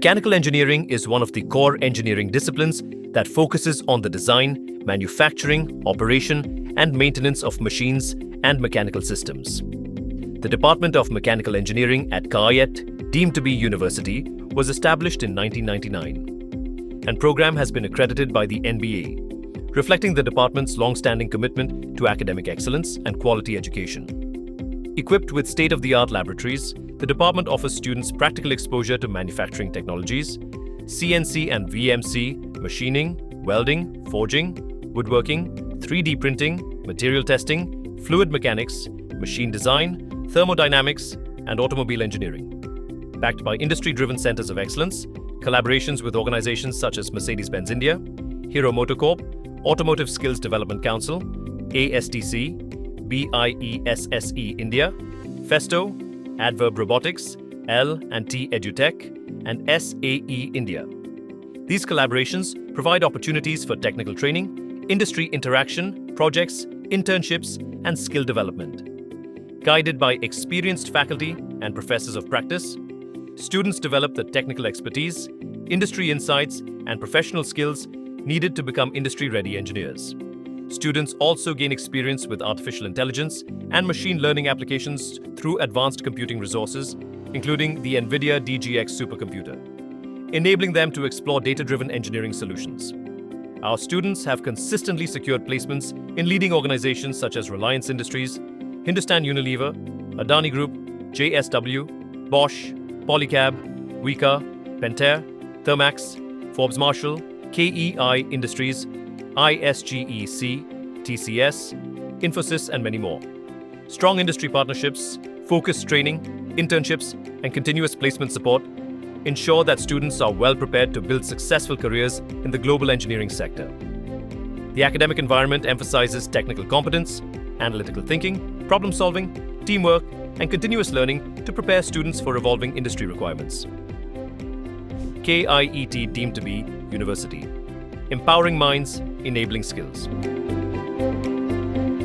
Mechanical engineering is one of the core engineering disciplines that focuses on the design, manufacturing, operation, and maintenance of machines and mechanical systems. The Department of Mechanical Engineering at KIET Deemed to be University was established in 1999, and program has been accredited by the NBA, reflecting the department's long-standing commitment to academic excellence and quality education. Equipped with state-of-the-art laboratories, the department offers students practical exposure to manufacturing technologies, CNC and VMC, machining, welding, forging, woodworking, 3D printing, material testing, fluid mechanics, machine design, thermodynamics, and automobile engineering. Backed by industry-driven centers of excellence, collaborations with organizations such as Mercedes-Benz India, Hero MotoCorp, Automotive Skills Development Council, ASTC, BIESSE India, Festo, Adverb Robotics, L&T EduTech, and SAE India. These collaborations provide opportunities for technical training, industry interaction, projects, internships, and skill development. Guided by experienced faculty and professors of practice, students develop the technical expertise, industry insights, and professional skills needed to become industry-ready engineers. Students also gain experience with artificial intelligence and machine learning applications through advanced computing resources, including the NVIDIA DGX supercomputer, enabling them to explore data-driven engineering solutions. Our students have consistently secured placements in leading organizations such as Reliance Industries, Hindustan Unilever, Adani Group, JSW, Bosch, Polycab, Wyka, Pentair, Thermax, Forbes Marshall, KEI Industries, ISGEC, TCS, Infosys, and many more. Strong industry partnerships, focused training, internships, and continuous placement support ensure that students are well prepared to build successful careers in the global engineering sector. The academic environment emphasizes technical competence, analytical thinking, problem solving, teamwork, and continuous learning to prepare students for evolving industry requirements. KIET Deemed to be University. Empowering minds, enabling skills.